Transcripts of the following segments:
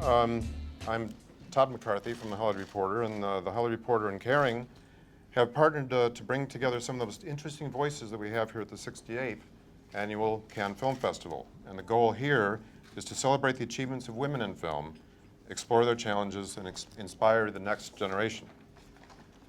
morning. I'm Todd McCarthy from the Hollywood Reporter, and the Hollywood Reporter and Caring have partnered to bring together some of the most interesting voices that we have here at the 68th Annual Cannes Film Festival. And the goal here is to celebrate the achievements of women in film, explore their challenges, and inspire the next generation.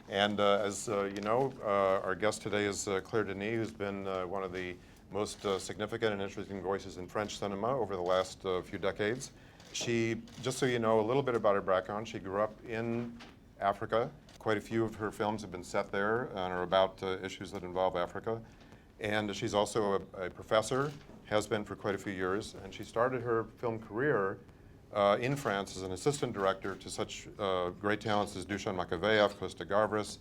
And as you know, our guest today is Claire Denis, who's been one of the most significant and interesting voices in French cinema over the last few decades. She, just so you know a little bit about her background, she grew up in Africa. Quite a few of her films have been set there and are about issues that involve Africa. And she's also a professor, has been for quite a few years, and she started her film career in France as an assistant director to such great talents as Dusan Makaveyev, Costa Gavras,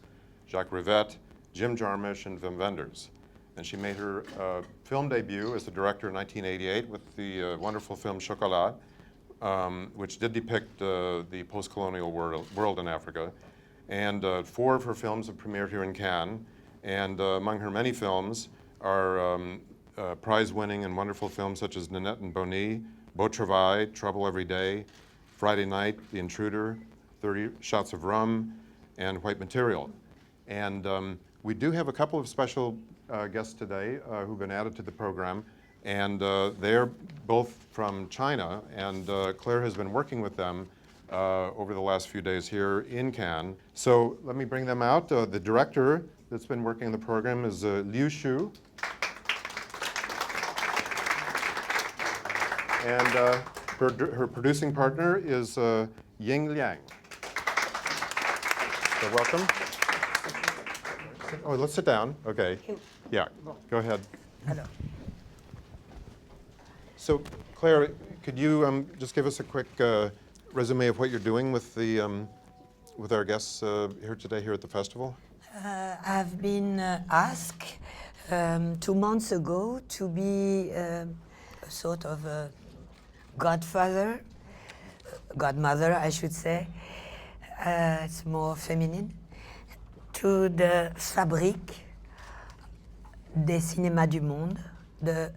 Jacques Rivette, Jim Jarmusch, and Wim Wenders. And she made her film debut as a director in 1988 with the wonderful film Chocolat, which did depict the post-colonial world in Africa. And 4 of her films have premiered here in Cannes. And among her many films are prize-winning and wonderful films such as Nanette and Bonnie, Beau Travail, Trouble Every Day, Friday Night, The Intruder, 30 Shots of Rum, and White Material. And we do have a couple of special guests today who've been added to the program, and they're both from China, and Claire has been working with them over the last few days here in Cannes. So let me bring them out. The director that's been working on the program is Liu Shu. And her producing partner is Ying Liang. So welcome. Oh, let's sit down. Okay. Yeah, go ahead. Hello. So, Claire, could you just give us a quick resume of what you're doing with the with our guests here today here at the festival? I've been asked 2 months ago to be a sort of a godmother, I should say. It's more feminine. To the Fabrique des Cinémas du Monde, the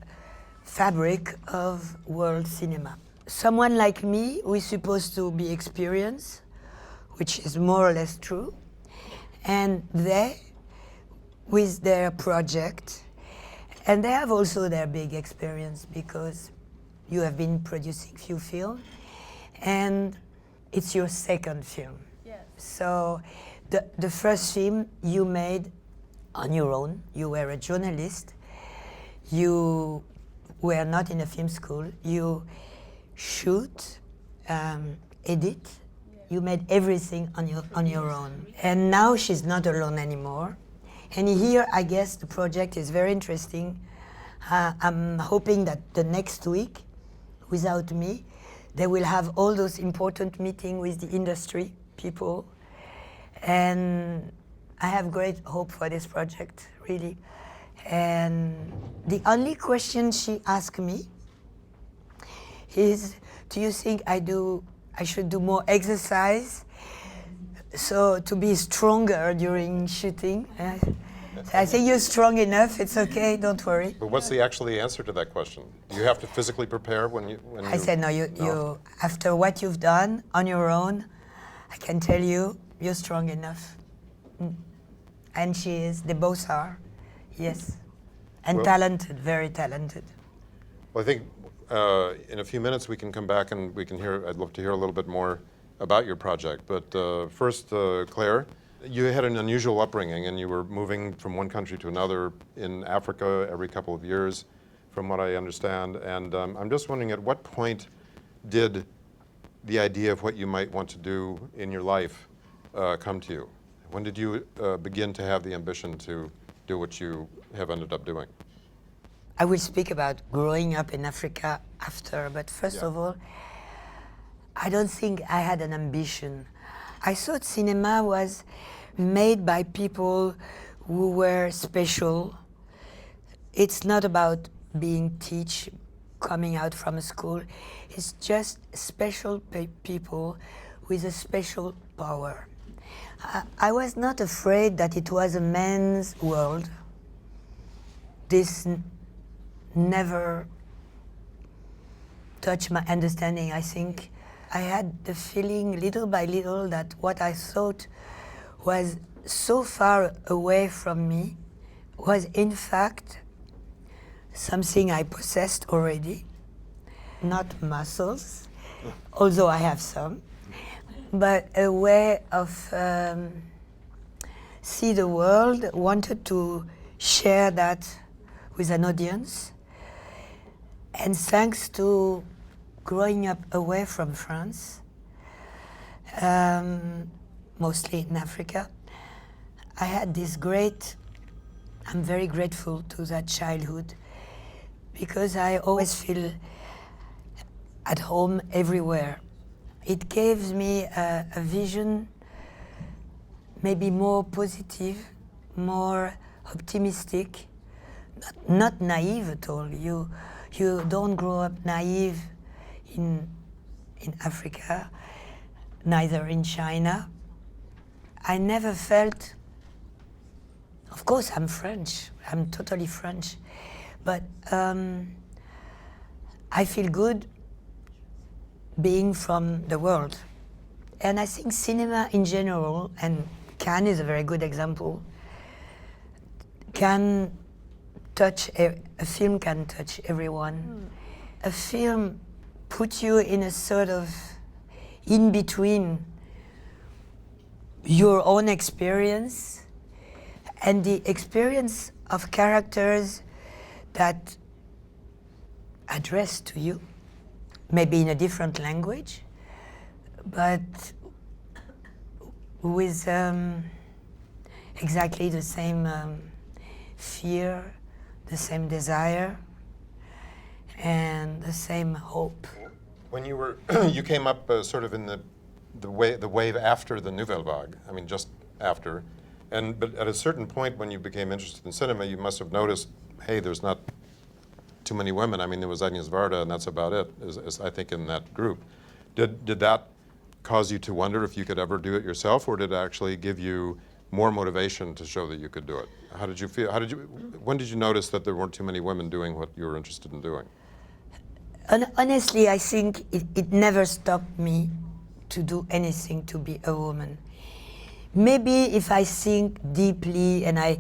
fabric of world cinema. Someone like me who is supposed to be experienced, which is more or less true, and they, with their project, and they have also their big experience because you have been producing few films, and it's your second film. Yes. So the first film you made on your own. You were a journalist. You were not in a film school. You shoot, edit. Yeah. You made everything on your own. And now she's not alone anymore. And here, I guess the project is very interesting. I'm hoping that the next week, without me, they will have all those important meetings with the industry people. And I have great hope for this project, really. And the only question she asked me is, do you think I should do more exercise so to be stronger during shooting? So I think you're strong enough, it's okay, don't worry. But what's the actually answer to that question? Do you have to physically prepare when you I said, no, you after what you've done on your own, I can tell you, you're strong enough. And she is, they both are, yes. And talented, very talented. Well, I think in a few minutes we can come back and we can hear, I'd love to hear a little bit more about your project. But first, Claire, you had an unusual upbringing and you were moving from one country to another in Africa every couple of years, from what I understand. And I'm just wondering, at what point did the idea of what you might want to do in your life come to you? When did you begin to have the ambition to do what you have ended up doing? I will speak about growing up in Africa after, but first of all, I don't think I had an ambition. I thought cinema was made by people who were special. It's not about being coming out from a school. It's just special people with a special power. I was not afraid that it was a man's world. This never touched my understanding. I think I had the feeling little by little that what I thought was so far away from me was in fact something I possessed already, not muscles, although I have some, but a way of see the world, wanted to share that with an audience. And thanks to growing up away from France, mostly in Africa, I had this I'm very grateful to that childhood because I always feel at home everywhere. It gives me a vision maybe more positive, more optimistic, not naive at all. You don't grow up naive in Africa, neither in China. I never felt, of course I'm French, I'm totally French, but I feel good being from the world. And I think cinema in general, and Cannes is a very good example, can touch, a film can touch everyone. A film puts you in a sort of in between your own experience and the experience of characters that address to you, maybe in a different language, but with exactly the same fear, the same desire, and the same hope. When you were, you came up sort of in the wave after the Nouvelle Vague. I mean, just after, but at a certain point when you became interested in cinema, you must have noticed, hey, there's not too many women. I mean, there was Agnes Varda, and that's about it. I think in that group, did that cause you to wonder if you could ever do it yourself, or did it actually give you more motivation to show that you could do it? How did you feel? When did you notice that there weren't too many women doing what you were interested in doing? Honestly, I think it never stopped me to do anything to be a woman. Maybe if I think deeply and I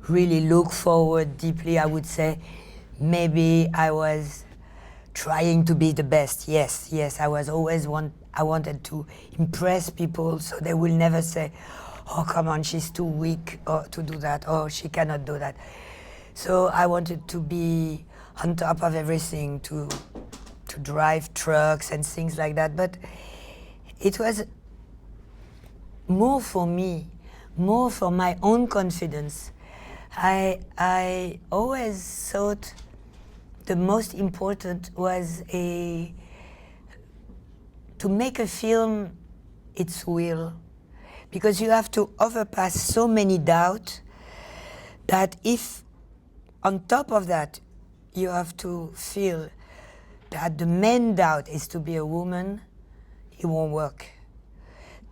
really look forward deeply, I would say maybe I was trying to be the best. Yes, I was always I wanted to impress people so they will never say, oh, come on, she's too weak to do that, or she cannot do that. So I wanted to be on top of everything, to drive trucks and things like that. But it was more for me, more for my own confidence. I always thought the most important was to make a film its will, because you have to overpass so many doubts that if on top of that you have to feel that the main doubt is to be a woman, it won't work.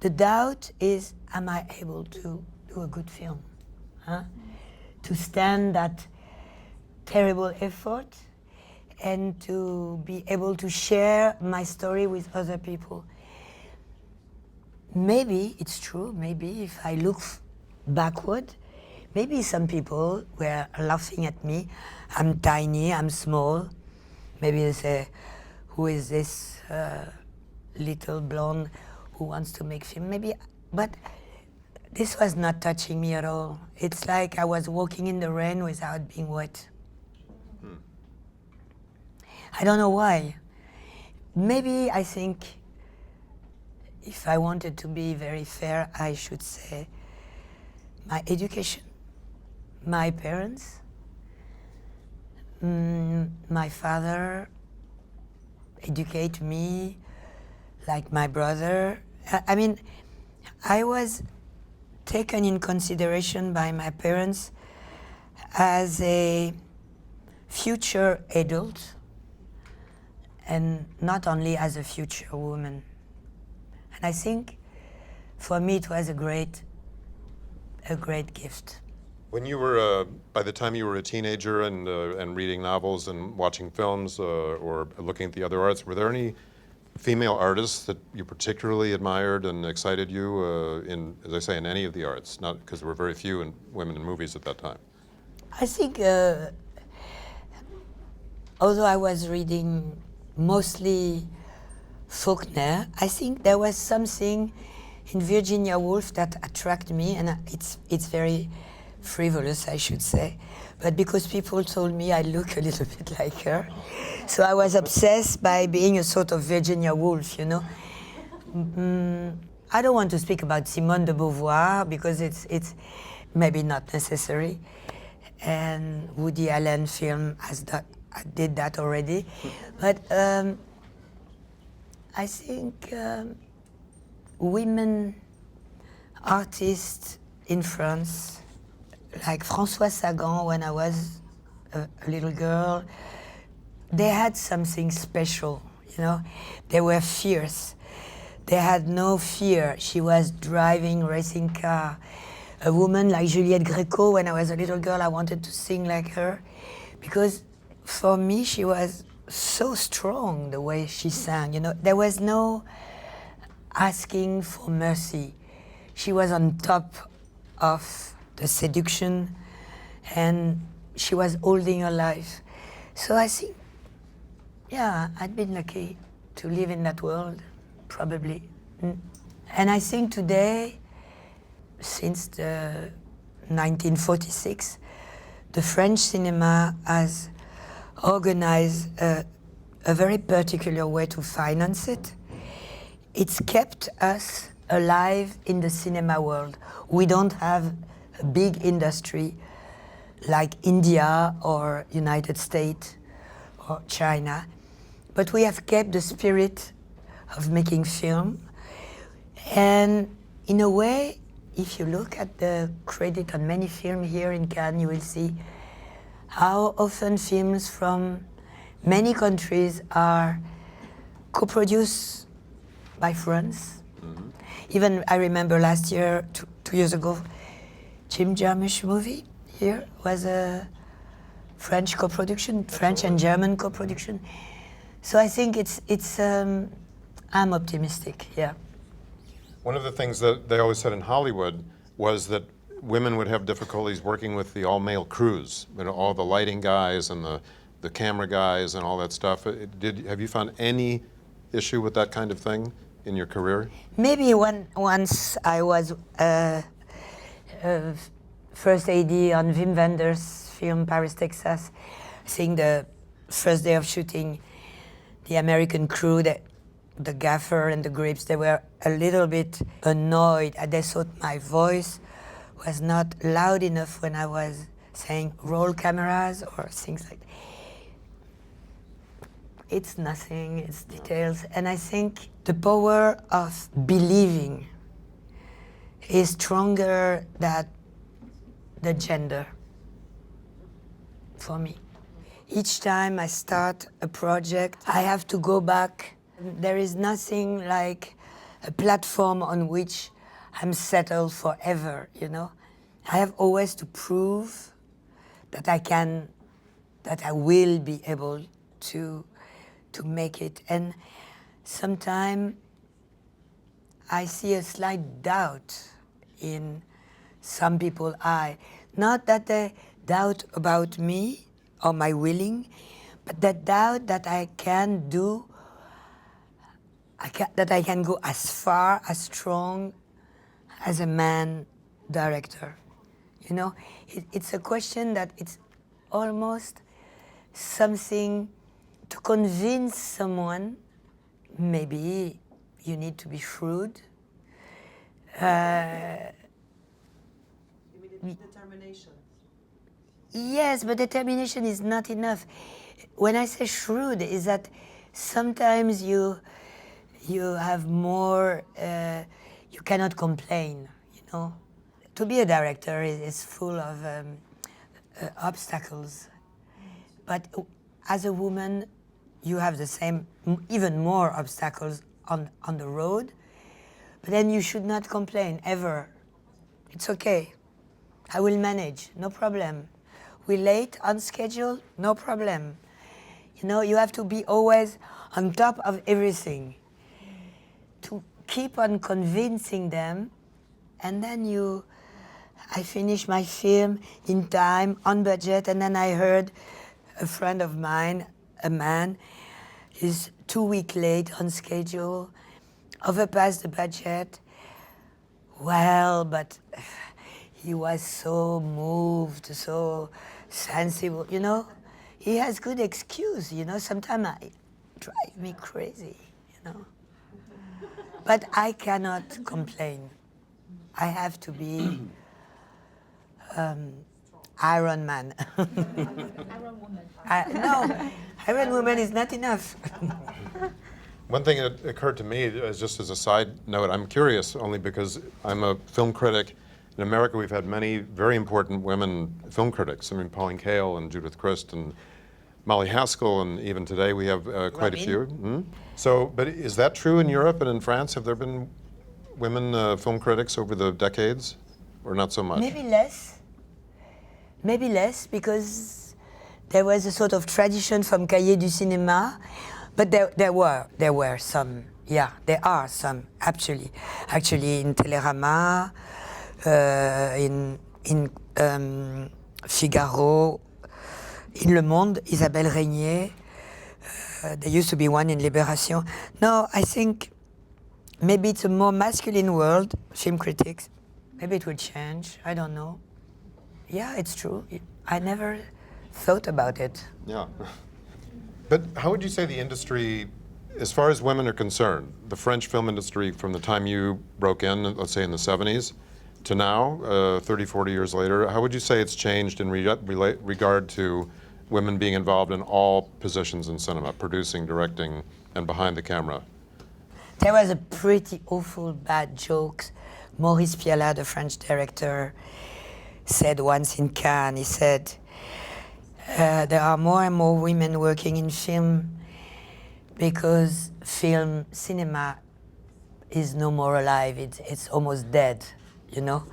The doubt is, am I able to do a good film? To stand that terrible effort and to be able to share my story with other people. Maybe it's true, maybe if I look backward, maybe some people were laughing at me. I'm tiny, I'm small. Maybe they say, who is this little blonde who wants to make film? Maybe, but this was not touching me at all. It's like I was walking in the rain without being wet. I don't know why. Maybe I think if I wanted to be very fair, I should say my education, my parents, my father educate me like my brother. I mean, I was taken in consideration by my parents as a future adult and not only as a future woman. And I think for me it was a great gift. When you were, by the time you were a teenager and reading novels and watching films or looking at the other arts, were there any female artists that you particularly admired and excited you in, as I say, in any of the arts? Not because there were very few women in movies at that time. I think, although I was reading mostly Faulkner, I think there was something in Virginia Woolf that attracted me, and it's very frivolous, I should say, but because people told me I look a little bit like her, so I was obsessed by being a sort of Virginia Woolf, you know. I don't want to speak about Simone de Beauvoir because it's maybe not necessary, and Woody Allen film I did that already, but I think women artists in France, like Françoise Sagan when I was a little girl, they had something special, you know. They were fierce. They had no fear. She was driving racing car. A woman like Juliette Gréco, when I was a little girl, I wanted to sing like her, because for me she was so strong the way she sang, you know. There was no asking for mercy. She was on top of the seduction, and she was holding her life. So I think, yeah, I'd been lucky to live in that world, probably. And I think today, since the 1946, the French cinema has organized a very particular way to finance it. It's kept us alive in the cinema world. We don't have a big industry like India or United States or China, but we have kept the spirit of making film. And in a way, if you look at the credit on many films here in Cannes, you will see how often films from many countries are co-produced by France. Mm-hmm. Even I remember last year, 2 years ago, Jim Jarmusch movie here was a French co-production, French and German co-production. So I think I'm optimistic, yeah. One of the things that they always said in Hollywood was that women would have difficulties working with the all-male crews, you know, all the lighting guys and the camera guys and all that stuff. Have you found any issue with that kind of thing in your career? Maybe once I was first AD on Wim Wenders' film Paris, Texas. I think the first day of shooting, the American crew, the gaffer and the grips, they were a little bit annoyed. They thought my voice was not loud enough when I was saying roll cameras or things like that. It's nothing, it's details. And I think the power of believing is stronger than the gender for me. Each time I start a project, I have to go back. There is nothing like a platform on which I'm settled forever, you know. I have always to prove that I will be able to make it. And sometimes I see a slight doubt in some people's eye. Not that they doubt about me or my willing, but that doubt that I can do, that I can go as far, as strong as a man director. You know, it's a question that it's almost something to convince someone. Maybe you need to be shrewd. Determination. Yes, but determination is not enough. When I say shrewd, is that sometimes you have more, you cannot complain, you know. To be a director is full of obstacles. But as a woman, you have the same, even more obstacles on the road. But then you should not complain, ever. It's okay. I will manage, no problem. We're late on schedule, no problem. You know, you have to be always on top of everything. keep on convincing them, and then I finished my film in time, on budget, and then I heard a friend of mine, a man, is 2 weeks late on schedule, overpassed the budget. Well, but he was so moved, so sensible, you know. He has good excuse, you know. Sometimes it drives me crazy, you know. But I cannot complain. I have to be Iron Man. Iron Woman. No, Iron Woman is not enough. One thing that occurred to me, just as a side note, I'm curious only because I'm a film critic. In America, we've had many very important women film critics. I mean, Pauline Kael and Judith Crist and Molly Haskell, and even today we have quite a few. So, but is that true in Europe and in France? Have there been women film critics over the decades, or not so much? Maybe less. Maybe less, because there was a sort of tradition from Cahiers du Cinéma, but there were some. Yeah, there are some actually in Télérama, in Figaro, in Le Monde, Isabelle Régnier. There used to be one in Libération. No, I think maybe it's a more masculine world, film critics. Maybe it will change. I don't know. Yeah, it's true. I never thought about it. Yeah. But how would you say the industry, as far as women are concerned, the French film industry from the time you broke in, let's say in the 70s, to now, 30, 40 years later, how would you say it's changed in regard to women being involved in all positions in cinema, producing, directing, and behind the camera? There was a pretty awful bad joke. Maurice Pialat, the French director, said once in Cannes, he said, there are more and more women working in film because cinema is no more alive. It's almost dead, you know?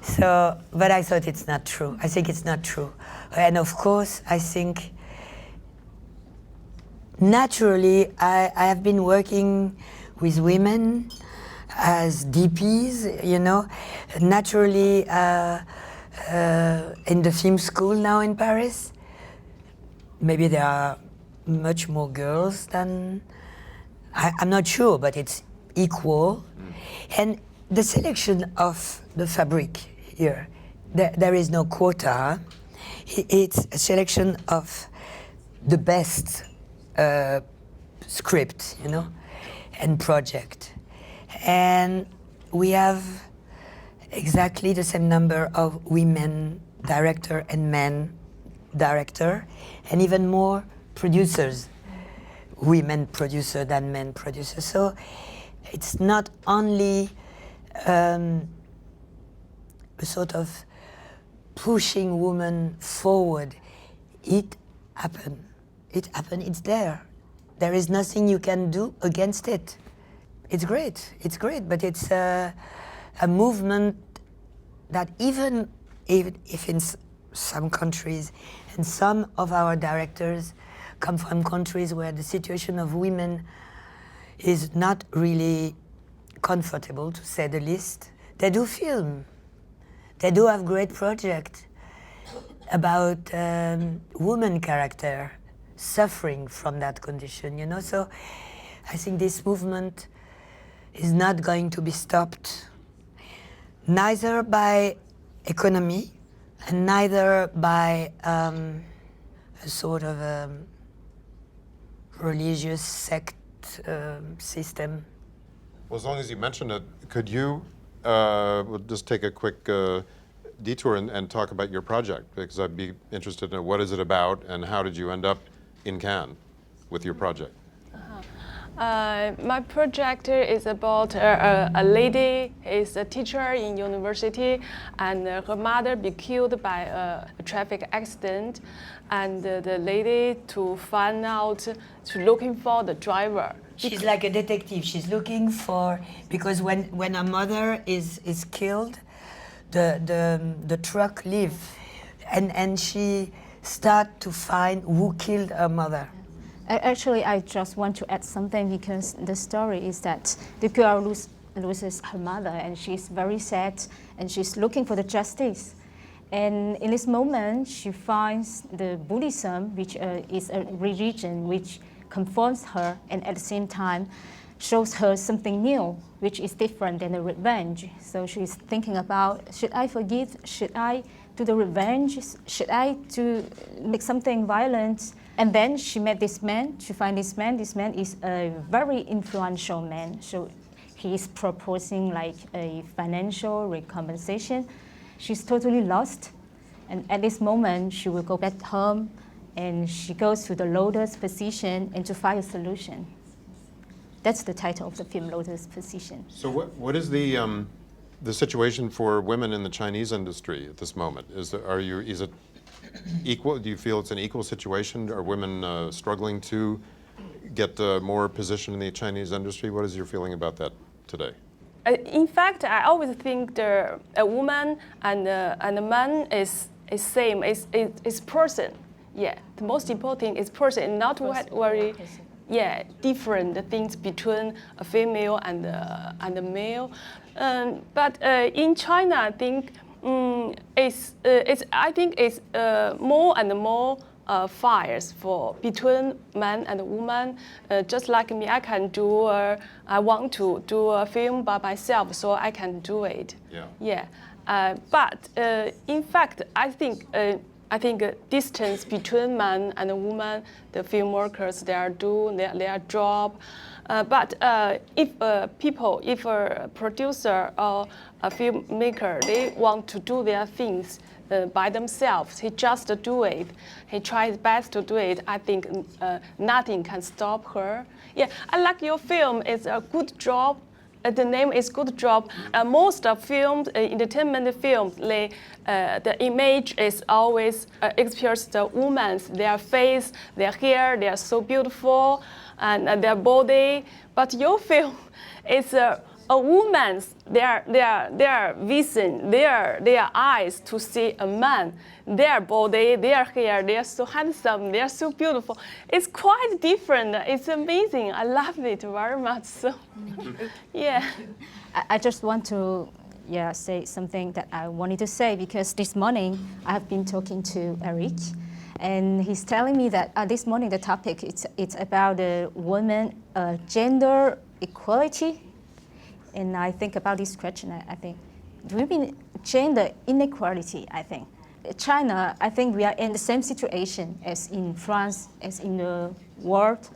So, but I thought it's not true. I think it's not true. And of course, I think naturally, I have been working with women as DPs, you know, naturally in the film school now in Paris. Maybe there are much more girls than, I'm not sure, but it's equal. And the selection of the fabric here, there is no quota. It's a selection of the best script, you know, and project. And we have exactly the same number of women director and men director, and even more producers, women producer than men producer. So it's not only a sort of pushing women forward. It happened. It's there. There is nothing you can do against it. It's great, but it's a movement that even if in some countries, and some of our directors come from countries where the situation of women is not really comfortable, to say the least, they do film. They do have great projects about woman character suffering from that condition, you know? So I think this movement is not going to be stopped, neither by economy and neither by a sort of religious sect system. Well, as long as you mentioned it, could you we'll just take a quick detour and talk about your project, because I'd be interested in what is it about and how did you end up in Cannes with your project? My project is about a lady is a teacher in university, and her mother be killed by a traffic accident, and the lady to find out, to looking for the driver. She's like a detective. She's looking for, because when her mother is killed, the truck leaves, and she start to find who killed her mother. Actually, I just want to add something because the story is that the girl loses her mother and she's very sad and she's looking for the justice. And in this moment, she finds the Buddhism, which is a religion which conforms her and at the same time shows her something new, which is different than the revenge. So she's thinking about, should I forgive? Should I do the revenge? Should I make something violent? And then she met this man, she finds this man. This man is a very influential man. So he's proposing like a financial recompensation. She's totally lost. And at this moment, she will go back home and she goes to the lotus position and to find a solution. That's the title of the film, Lotus Position. So what is the situation for women in the Chinese industry at this moment? Is it equal? Do you feel it's an equal situation? Are women struggling to get more position in the Chinese industry? What is your feeling about that today? In fact, I always think a woman and a man is same. Is person. Yeah, the most important thing is person, not what very. Yeah, different things between a female and a male. But in China, I think it's more and more fires between man and woman. Just like me, I can do. I want to do a film by myself, so I can do it. Yeah. Yeah. But in fact, I think distance between man and woman, the film workers, they are doing their job. But if a producer or a filmmaker, they want to do their things by themselves, he just do it. He tries best to do it. I think nothing can stop her. Yeah, I like your film. It's a good job. The name is Good Job. Most of films, entertainment films, the image is always expresses the woman's, their face, their hair, they are so beautiful, and their body. But your film is a woman's, their vision, their eyes to see a man, their body, their hair, they are so handsome, they are so beautiful. It's quite different. It's amazing. I love it very much. So, yeah. I just want to say something that I wanted to say because this morning I have been talking to Eric, and he's telling me that this morning the topic it's about the women gender equality. And I think about this question, I think, do we mean gender inequality, I think? China, I think we are in the same situation as in France, as in the world.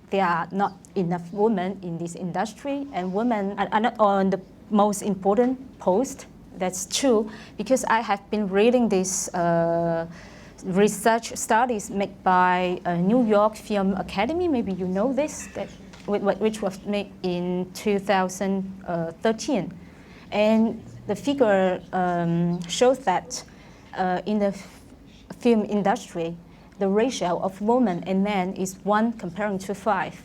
There are not enough women in this industry, and women are not on the most important post. That's true, because I have been reading these research studies made by New York Film Academy, maybe you know this, which was made in 2013. And the figure shows that in the film industry, the ratio of women and men is 1 comparing to 5.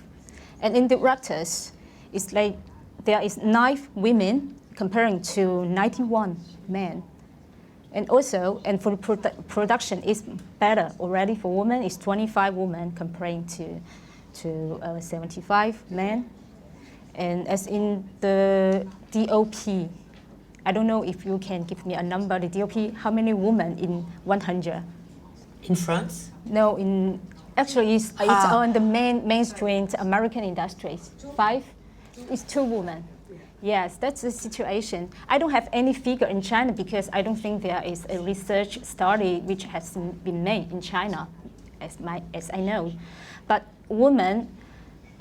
And in directors, it's like there is 9 women comparing to 91 men. And also, and for the production is better already for women, it's 25 women comparing to 75 men. And as in the DOP, I don't know if you can give me a number, the DOP, how many women in 100? In France? No, actually it's on the mainstream American industries. 5? It's 2 women. Yes, that's the situation. I don't have any figure in China because I don't think there is a research study which has been made in China, as I know. But women,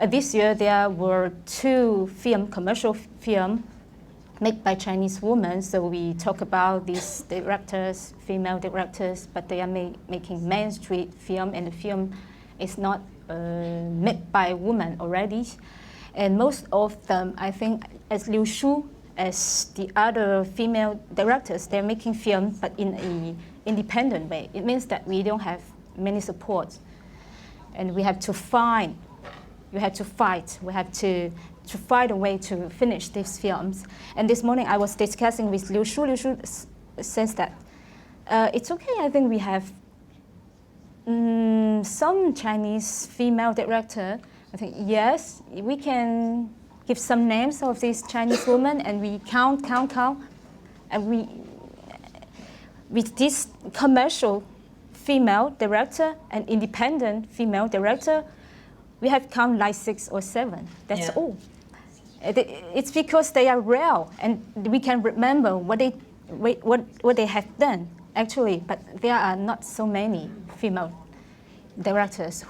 this year there were 2 commercial film made by Chinese women. So we talk about these directors, female directors, but they are making mainstream film, and the film is not made by women already. And most of them, I think, as Liu Shu, as the other female directors, they're making film, but in an independent way. It means that we don't have many support. And we have to fight. We have to find a way to finish these films. And this morning I was discussing with Liu Shu. Liu Shu says that it's okay. I think we have Some Chinese female director, I think, yes, we can give some names of these Chinese women, and we count, and we, with this commercial female director and independent female director, we have count like 6 or 7. That's all. It's because they are rare, and we can remember what they have done actually. But there are not so many female directors,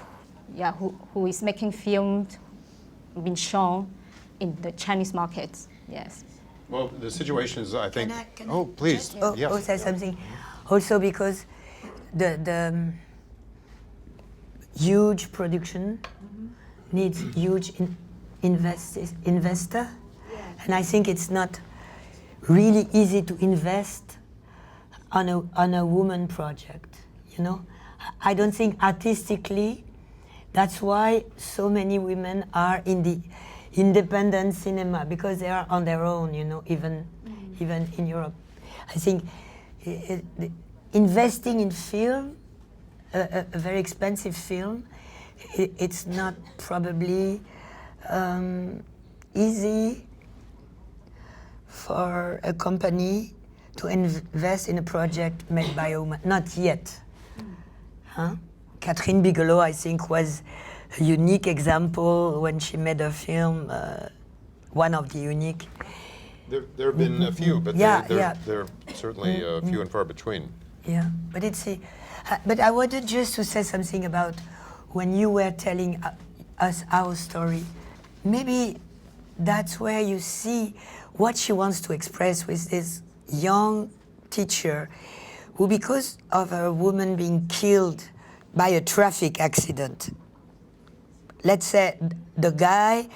who is making films being shown in the Chinese markets. Yes. Well, the situation is, I think. Can I Oh, please. Yes. say something? Also, because the huge production needs huge investor, and I think it's not really easy to invest on a woman project. You know, I don't think artistically. That's why so many women are in the independent cinema, because they are on their own. You know, even in Europe, I think investing in film, a very expensive film, it's not probably easy for a company to invest in a project made by a woman. Not yet. Huh? Catherine Bigelow, I think, was a unique example when she made a film, one of the unique. There have been a few, but they're certainly few and far between. Yeah, but but I wanted just to say something about when you were telling us our story. Maybe that's where you see what she wants to express with this young teacher who, because of a woman being killed by a traffic accident, let's say the guy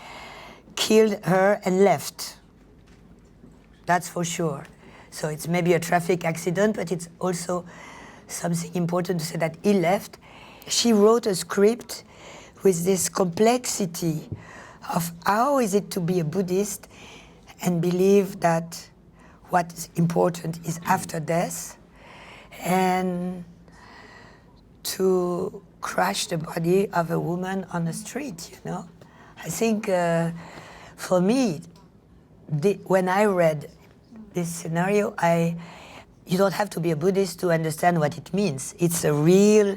killed her and left. That's for sure. So it's maybe a traffic accident, but it's also something important to say that he left. She wrote a script with this complexity of how is it to be a Buddhist and believe that what's important is after death, and to crush the body of a woman on the street, you know. I think for me, when I read this scenario, you don't have to be a Buddhist to understand what it means. It's a real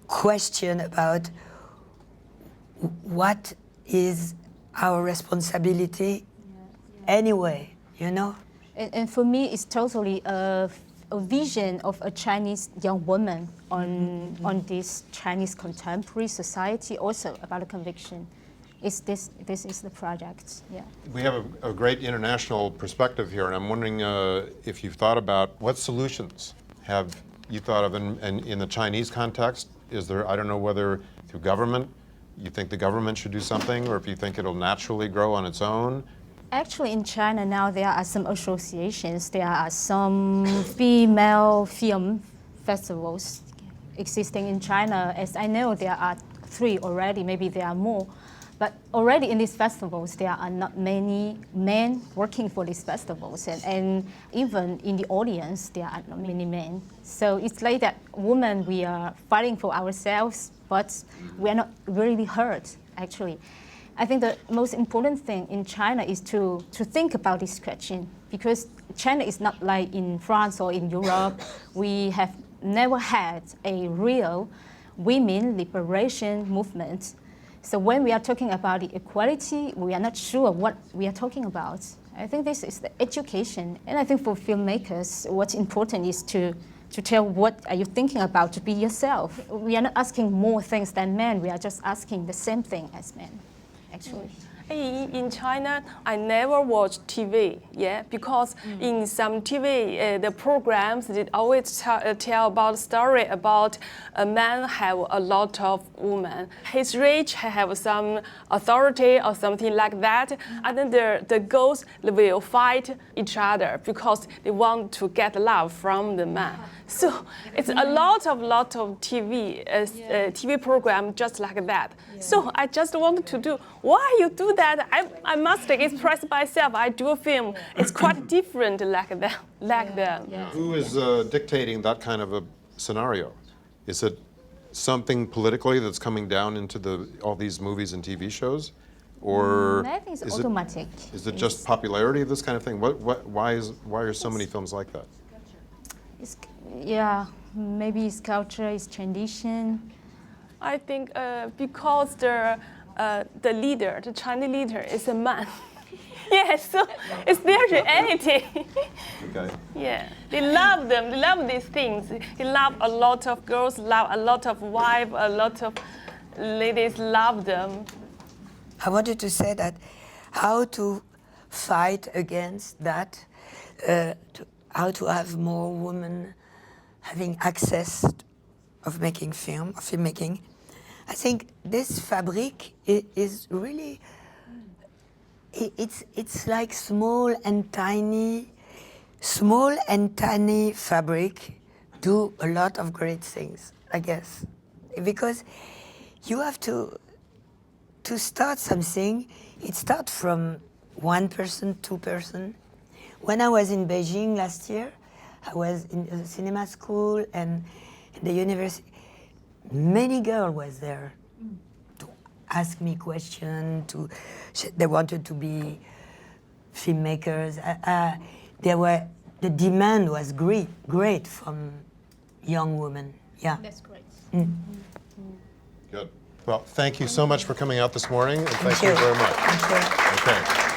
question about what is our responsibility anyway, you know? And for me, it's totally a vision of a Chinese young woman on this Chinese contemporary society, also about a conviction. This is the project, yeah. We have a great international perspective here, and I'm wondering if you've thought about what solutions have you thought of in the Chinese context? Is there, I don't know whether through government, you think the government should do something, or if you think it'll naturally grow on its own? Actually, in China now, there are some associations, there are some female film festivals existing in China. As I know, there are 3 already, maybe there are more. But already in these festivals, there are not many men working for these festivals. And even in the audience, there are not many men. So it's like that women, we are fighting for ourselves, but we are not really heard, actually. I think the most important thing in China is to think about this question, because China is not like in France or in Europe. We have never had a real women liberation movement. So when we are talking about the equality, we are not sure what we are talking about. I think this is the education. And I think for filmmakers, what's important is to tell what are you thinking about, to be yourself. We are not asking more things than men. We are just asking the same thing as men, actually. In China, I never watch TV, because in some TV, the programs, they always tell about story about a man have a lot of women. He's rich, he have some authority or something like that, and then the girls will fight each other because they want to get love from the man. So it's a lot of TV program just like that. So I just wanted to do, why you do that? I must express myself. I do a film. It's quite different like that. Who is dictating that kind of a scenario? Is it something politically that's coming down into all these movies and TV shows? Or I think it's is automatic. Is it just popularity of this kind of thing? Why are so many films like that? It's, yeah, maybe it's culture, it's tradition. I think because the leader, the Chinese leader, is a man. Yes, so it's their reality. Okay. Yeah, they love them. They love these things. They love a lot of girls. Love a lot of wives. A lot of ladies love them. I wanted to say that how to fight against that, how to have more women having access of making film, of filmmaking. I think this fabric is really, it's like small and tiny fabric do a lot of great things, I guess. Because you have to start something, it starts from one person, two person. When I was in Beijing last year, I was in the cinema school and in the university. Many girls was there to ask me questions. They wanted to be filmmakers. The demand was great from young women. Yeah. That's great. Good. Well, thank you so much for coming out this morning, and thank you you. very much. Thank you. Okay.